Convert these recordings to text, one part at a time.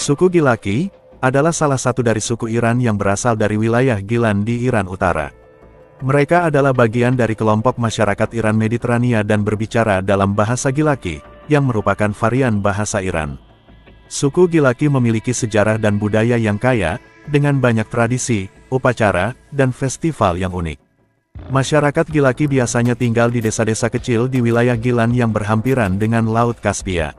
Suku Gilaki adalah salah satu dari suku Iran yang berasal dari wilayah Gilan di Iran Utara. Mereka adalah bagian dari kelompok masyarakat Iran Mediterania dan berbicara dalam bahasa Gilaki, yang merupakan varian bahasa Iran. Suku Gilaki memiliki sejarah dan budaya yang kaya, dengan banyak tradisi, upacara, dan festival yang unik. Masyarakat Gilaki biasanya tinggal di desa-desa kecil di wilayah Gilan yang berhampiran dengan Laut Kaspia.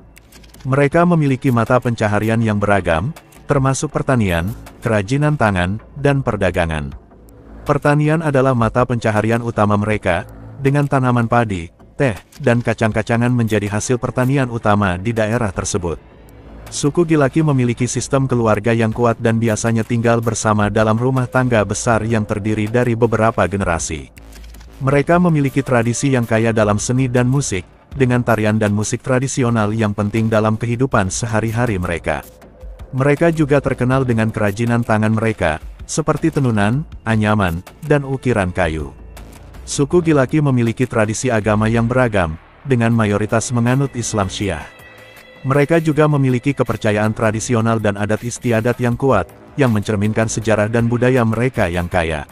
Mereka memiliki mata pencaharian yang beragam, termasuk pertanian, kerajinan tangan, dan perdagangan. Pertanian adalah mata pencaharian utama mereka, dengan tanaman padi, teh, dan kacang-kacangan menjadi hasil pertanian utama di daerah tersebut. Suku Gilaki memiliki sistem keluarga yang kuat dan biasanya tinggal bersama dalam rumah tangga besar yang terdiri dari beberapa generasi. Mereka memiliki tradisi yang kaya dalam seni dan musik, dengan tarian dan musik tradisional yang penting dalam kehidupan sehari-hari mereka. Mereka juga terkenal dengan kerajinan tangan mereka, seperti tenunan, anyaman, dan ukiran kayu. Suku Gilaki memiliki tradisi agama yang beragam, dengan mayoritas menganut Islam Syiah. Mereka juga memiliki kepercayaan tradisional dan adat istiadat yang kuat, yang mencerminkan sejarah dan budaya mereka yang kaya.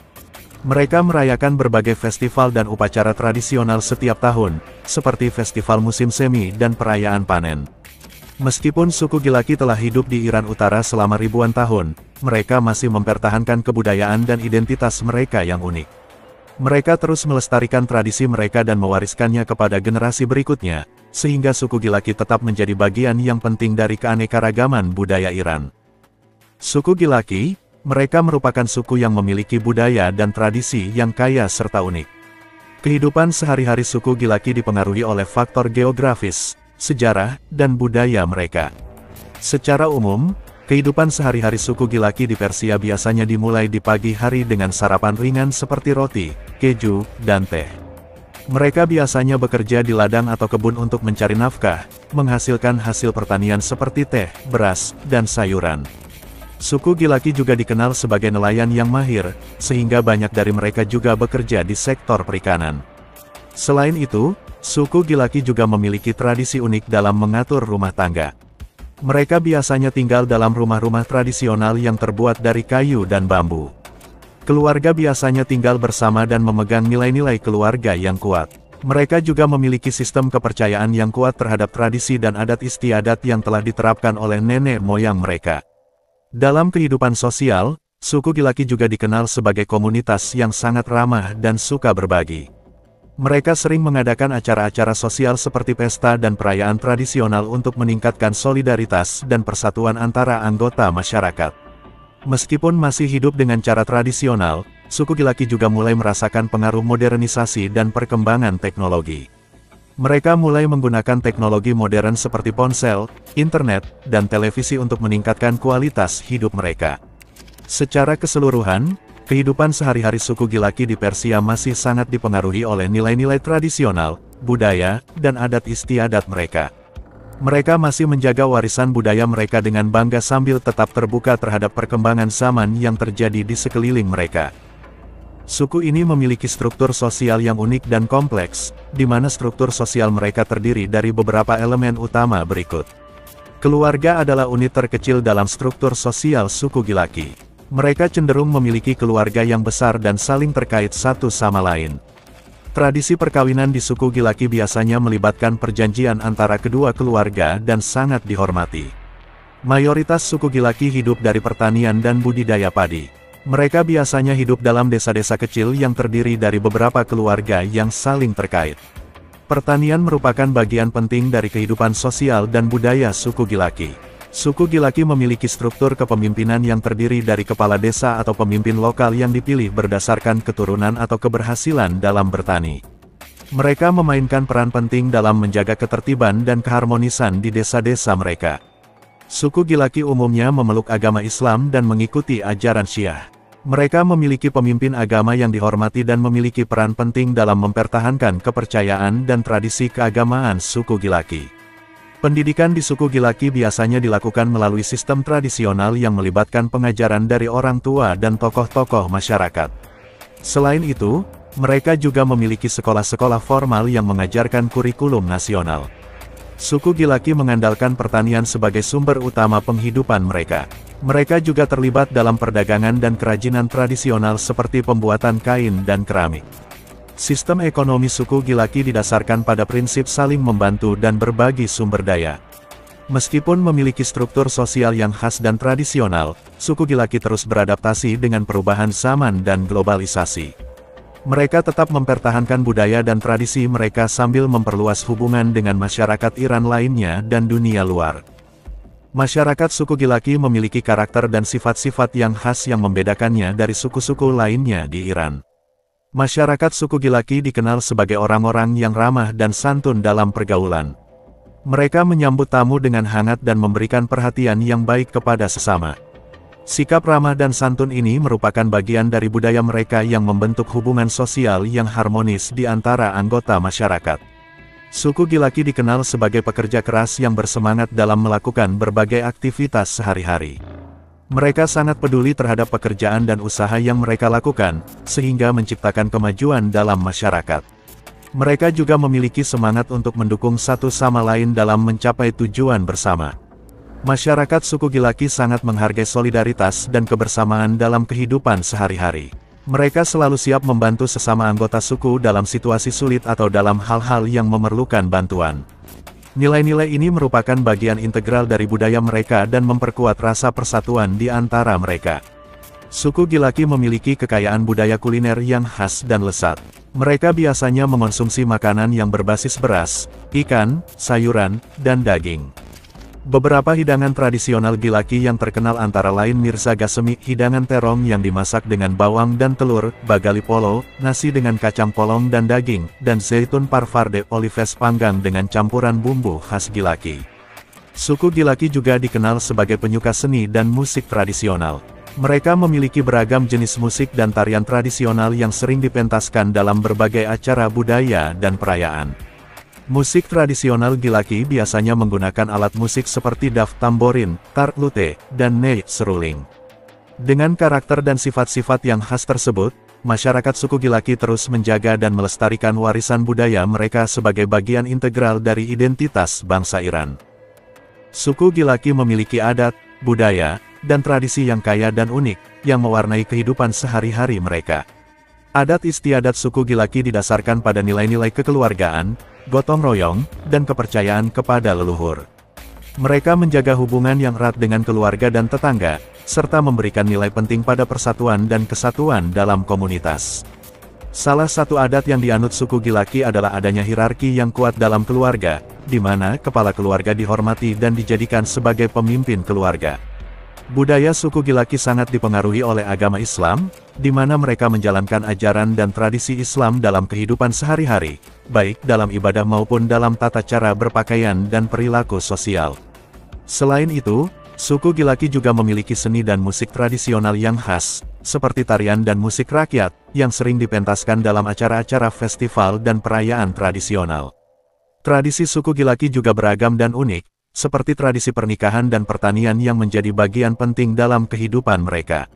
Mereka merayakan berbagai festival dan upacara tradisional setiap tahun, seperti festival musim semi dan perayaan panen. Meskipun suku Gilaki telah hidup di Iran Utara selama ribuan tahun, mereka masih mempertahankan kebudayaan dan identitas mereka yang unik. Mereka terus melestarikan tradisi mereka dan mewariskannya kepada generasi berikutnya, sehingga suku Gilaki tetap menjadi bagian yang penting dari keanekaragaman budaya Iran. Suku Gilaki, mereka merupakan suku yang memiliki budaya dan tradisi yang kaya serta unik. Kehidupan sehari-hari suku Gilaki dipengaruhi oleh faktor geografis, sejarah, dan budaya mereka. Secara umum, kehidupan sehari-hari suku Gilaki di Persia biasanya dimulai di pagi hari dengan sarapan ringan seperti roti, keju, dan teh. Mereka biasanya bekerja di ladang atau kebun untuk mencari nafkah, menghasilkan hasil pertanian seperti teh, beras, dan sayuran. Suku Gilaki juga dikenal sebagai nelayan yang mahir, sehingga banyak dari mereka juga bekerja di sektor perikanan. Selain itu, suku Gilaki juga memiliki tradisi unik dalam mengatur rumah tangga. Mereka biasanya tinggal dalam rumah-rumah tradisional yang terbuat dari kayu dan bambu. Keluarga biasanya tinggal bersama dan memegang nilai-nilai keluarga yang kuat. Mereka juga memiliki sistem kepercayaan yang kuat terhadap tradisi dan adat istiadat yang telah diterapkan oleh nenek moyang mereka. Dalam kehidupan sosial, suku Gilaki juga dikenal sebagai komunitas yang sangat ramah dan suka berbagi. Mereka sering mengadakan acara-acara sosial seperti pesta dan perayaan tradisional untuk meningkatkan solidaritas dan persatuan antara anggota masyarakat. Meskipun masih hidup dengan cara tradisional, suku Gilaki juga mulai merasakan pengaruh modernisasi dan perkembangan teknologi. Mereka mulai menggunakan teknologi modern seperti ponsel, internet, dan televisi untuk meningkatkan kualitas hidup mereka. Secara keseluruhan, kehidupan sehari-hari suku Gilaki di Persia masih sangat dipengaruhi oleh nilai-nilai tradisional, budaya, dan adat istiadat mereka. Mereka masih menjaga warisan budaya mereka dengan bangga sambil tetap terbuka terhadap perkembangan zaman yang terjadi di sekeliling mereka. Suku ini memiliki struktur sosial yang unik dan kompleks, di mana struktur sosial mereka terdiri dari beberapa elemen utama berikut. Keluarga adalah unit terkecil dalam struktur sosial suku Gilaki. Mereka cenderung memiliki keluarga yang besar dan saling terkait satu sama lain. Tradisi perkawinan di suku Gilaki biasanya melibatkan perjanjian antara kedua keluarga dan sangat dihormati. Mayoritas suku Gilaki hidup dari pertanian dan budidaya padi. Mereka biasanya hidup dalam desa-desa kecil yang terdiri dari beberapa keluarga yang saling terkait. Pertanian merupakan bagian penting dari kehidupan sosial dan budaya suku Gilaki. Suku Gilaki memiliki struktur kepemimpinan yang terdiri dari kepala desa atau pemimpin lokal yang dipilih berdasarkan keturunan atau keberhasilan dalam bertani. Mereka memainkan peran penting dalam menjaga ketertiban dan keharmonisan di desa-desa mereka. Suku Gilaki umumnya memeluk agama Islam dan mengikuti ajaran Syiah. Mereka memiliki pemimpin agama yang dihormati dan memiliki peran penting dalam mempertahankan kepercayaan dan tradisi keagamaan suku Gilaki. Pendidikan di suku Gilaki biasanya dilakukan melalui sistem tradisional yang melibatkan pengajaran dari orang tua dan tokoh-tokoh masyarakat. Selain itu, mereka juga memiliki sekolah-sekolah formal yang mengajarkan kurikulum nasional. Suku Gilaki mengandalkan pertanian sebagai sumber utama penghidupan mereka. Mereka juga terlibat dalam perdagangan dan kerajinan tradisional seperti pembuatan kain dan keramik. Sistem ekonomi suku Gilaki didasarkan pada prinsip saling membantu dan berbagi sumber daya. Meskipun memiliki struktur sosial yang khas dan tradisional, suku Gilaki terus beradaptasi dengan perubahan zaman dan globalisasi. Mereka tetap mempertahankan budaya dan tradisi mereka sambil memperluas hubungan dengan masyarakat Iran lainnya dan dunia luar. Masyarakat suku Gilaki memiliki karakter dan sifat-sifat yang khas yang membedakannya dari suku-suku lainnya di Iran. Masyarakat suku Gilaki dikenal sebagai orang-orang yang ramah dan santun dalam pergaulan. Mereka menyambut tamu dengan hangat dan memberikan perhatian yang baik kepada sesama. Sikap ramah dan santun ini merupakan bagian dari budaya mereka yang membentuk hubungan sosial yang harmonis di antara anggota masyarakat. Suku Gilaki dikenal sebagai pekerja keras yang bersemangat dalam melakukan berbagai aktivitas sehari-hari. Mereka sangat peduli terhadap pekerjaan dan usaha yang mereka lakukan, sehingga menciptakan kemajuan dalam masyarakat. Mereka juga memiliki semangat untuk mendukung satu sama lain dalam mencapai tujuan bersama. Masyarakat suku Gilaki sangat menghargai solidaritas dan kebersamaan dalam kehidupan sehari-hari. Mereka selalu siap membantu sesama anggota suku dalam situasi sulit atau dalam hal-hal yang memerlukan bantuan. Nilai-nilai ini merupakan bagian integral dari budaya mereka dan memperkuat rasa persatuan di antara mereka. Suku Gilaki memiliki kekayaan budaya kuliner yang khas dan lezat. Mereka biasanya mengonsumsi makanan yang berbasis beras, ikan, sayuran, dan daging. Beberapa hidangan tradisional Gilaki yang terkenal antara lain Mirza Gasemi, hidangan terong yang dimasak dengan bawang dan telur, bagali polo, nasi dengan kacang polong dan daging, dan zaitun parfarde olives panggang dengan campuran bumbu khas Gilaki. Suku Gilaki juga dikenal sebagai penyuka seni dan musik tradisional. Mereka memiliki beragam jenis musik dan tarian tradisional yang sering dipentaskan dalam berbagai acara budaya dan perayaan. Musik tradisional Gilaki biasanya menggunakan alat musik seperti daf tamborin, tar lute, dan ney seruling. Dengan karakter dan sifat-sifat yang khas tersebut, masyarakat suku Gilaki terus menjaga dan melestarikan warisan budaya mereka sebagai bagian integral dari identitas bangsa Iran. Suku Gilaki memiliki adat, budaya, dan tradisi yang kaya dan unik, yang mewarnai kehidupan sehari-hari mereka. Adat istiadat suku Gilaki didasarkan pada nilai-nilai kekeluargaan, gotong royong, dan kepercayaan kepada leluhur. Mereka menjaga hubungan yang erat dengan keluarga dan tetangga, serta memberikan nilai penting pada persatuan dan kesatuan dalam komunitas. Salah satu adat yang dianut suku Gilaki adalah adanya hierarki yang kuat dalam keluarga, di mana kepala keluarga dihormati dan dijadikan sebagai pemimpin keluarga. Budaya suku Gilaki sangat dipengaruhi oleh agama Islam, di mana mereka menjalankan ajaran dan tradisi Islam dalam kehidupan sehari-hari, baik dalam ibadah maupun dalam tata cara berpakaian dan perilaku sosial. Selain itu, suku Gilaki juga memiliki seni dan musik tradisional yang khas, seperti tarian dan musik rakyat, yang sering dipentaskan dalam acara-acara festival dan perayaan tradisional. Tradisi suku Gilaki juga beragam dan unik, seperti tradisi pernikahan dan pertanian yang menjadi bagian penting dalam kehidupan mereka.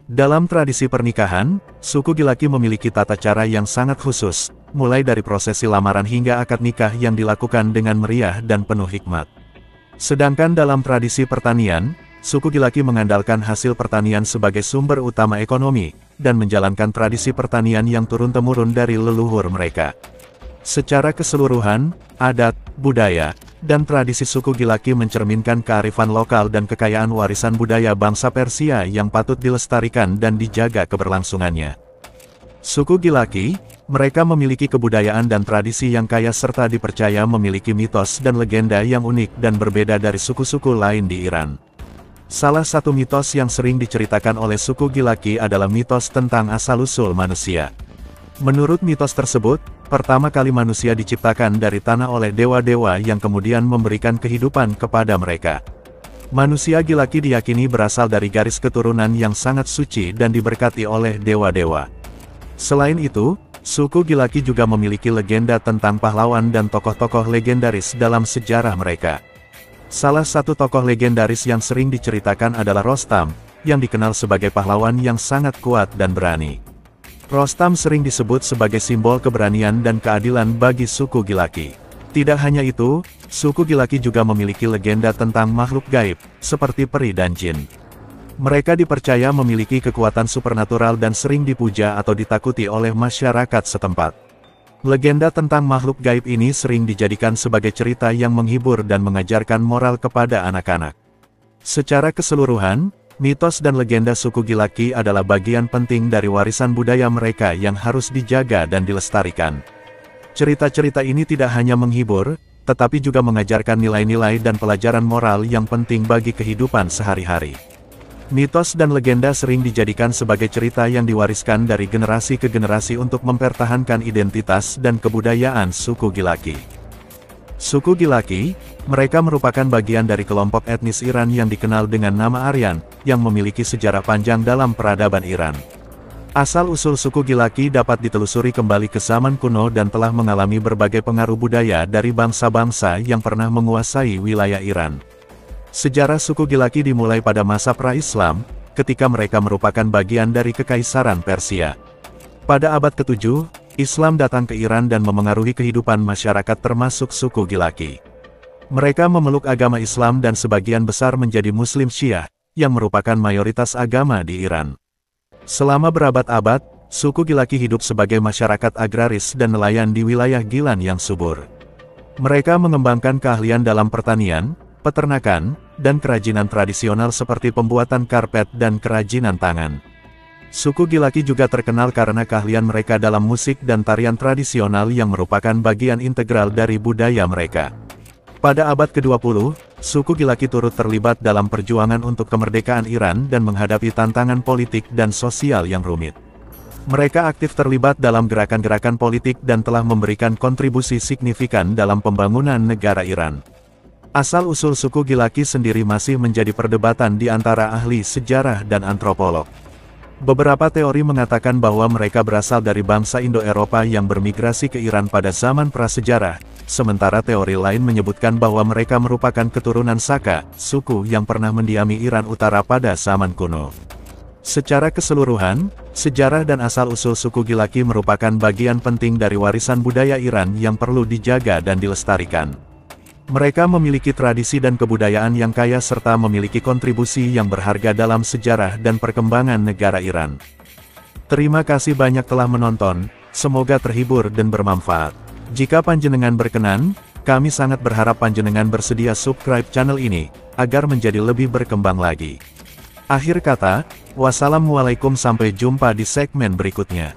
Dalam tradisi pernikahan, suku Gilaki memiliki tata cara yang sangat khusus, mulai dari prosesi lamaran hingga akad nikah yang dilakukan dengan meriah dan penuh hikmat. Sedangkan dalam tradisi pertanian, suku Gilaki mengandalkan hasil pertanian sebagai sumber utama ekonomi, dan menjalankan tradisi pertanian yang turun-temurun dari leluhur mereka. Secara keseluruhan, adat, budaya, dan tradisi suku Gilaki mencerminkan kearifan lokal dan kekayaan warisan budaya bangsa Persia yang patut dilestarikan dan dijaga keberlangsungannya. Suku Gilaki, mereka memiliki kebudayaan dan tradisi yang kaya serta dipercaya memiliki mitos dan legenda yang unik dan berbeda dari suku-suku lain di Iran. Salah satu mitos yang sering diceritakan oleh suku Gilaki adalah mitos tentang asal-usul manusia. Menurut mitos tersebut, pertama kali manusia diciptakan dari tanah oleh dewa-dewa yang kemudian memberikan kehidupan kepada mereka. Manusia Gilaki diyakini berasal dari garis keturunan yang sangat suci dan diberkati oleh dewa-dewa. Selain itu, suku Gilaki juga memiliki legenda tentang pahlawan dan tokoh-tokoh legendaris dalam sejarah mereka. Salah satu tokoh legendaris yang sering diceritakan adalah Rostam, yang dikenal sebagai pahlawan yang sangat kuat dan berani. Rostam sering disebut sebagai simbol keberanian dan keadilan bagi suku Gilaki. Tidak hanya itu, suku Gilaki juga memiliki legenda tentang makhluk gaib, seperti peri dan jin. Mereka dipercaya memiliki kekuatan supernatural dan sering dipuja atau ditakuti oleh masyarakat setempat. Legenda tentang makhluk gaib ini sering dijadikan sebagai cerita yang menghibur dan mengajarkan moral kepada anak-anak. Secara keseluruhan, mitos dan legenda suku Gilaki adalah bagian penting dari warisan budaya mereka yang harus dijaga dan dilestarikan. Cerita-cerita ini tidak hanya menghibur, tetapi juga mengajarkan nilai-nilai dan pelajaran moral yang penting bagi kehidupan sehari-hari. Mitos dan legenda sering dijadikan sebagai cerita yang diwariskan dari generasi ke generasi untuk mempertahankan identitas dan kebudayaan suku Gilaki. Suku Gilaki, mereka merupakan bagian dari kelompok etnis Iran yang dikenal dengan nama Aryan, yang memiliki sejarah panjang dalam peradaban Iran. Asal-usul suku Gilaki dapat ditelusuri kembali ke zaman kuno dan telah mengalami berbagai pengaruh budaya dari bangsa-bangsa yang pernah menguasai wilayah Iran. Sejarah suku Gilaki dimulai pada masa pra-Islam, ketika mereka merupakan bagian dari Kekaisaran Persia. Pada abad ke-7, Islam datang ke Iran dan memengaruhi kehidupan masyarakat termasuk suku Gilaki. Mereka memeluk agama Islam dan sebagian besar menjadi Muslim Syiah, yang merupakan mayoritas agama di Iran. Selama berabad-abad, suku Gilaki hidup sebagai masyarakat agraris dan nelayan di wilayah Gilan yang subur. Mereka mengembangkan keahlian dalam pertanian, peternakan, dan kerajinan tradisional seperti pembuatan karpet dan kerajinan tangan. Suku Gilaki juga terkenal karena keahlian mereka dalam musik dan tarian tradisional yang merupakan bagian integral dari budaya mereka. Pada abad ke-20, suku Gilaki turut terlibat dalam perjuangan untuk kemerdekaan Iran dan menghadapi tantangan politik dan sosial yang rumit. Mereka aktif terlibat dalam gerakan-gerakan politik dan telah memberikan kontribusi signifikan dalam pembangunan negara Iran. Asal-usul suku Gilaki sendiri masih menjadi perdebatan di antara ahli sejarah dan antropolog. Beberapa teori mengatakan bahwa mereka berasal dari bangsa Indo-Eropa yang bermigrasi ke Iran pada zaman prasejarah, sementara teori lain menyebutkan bahwa mereka merupakan keturunan Saka, suku yang pernah mendiami Iran Utara pada zaman kuno. Secara keseluruhan, sejarah dan asal-usul suku Gilaki merupakan bagian penting dari warisan budaya Iran yang perlu dijaga dan dilestarikan. Mereka memiliki tradisi dan kebudayaan yang kaya serta memiliki kontribusi yang berharga dalam sejarah dan perkembangan negara Iran. Terima kasih banyak telah menonton, semoga terhibur dan bermanfaat. Jika panjenengan berkenan, kami sangat berharap panjenengan bersedia subscribe channel ini, agar menjadi lebih berkembang lagi. Akhir kata, wassalamualaikum, sampai jumpa di segmen berikutnya.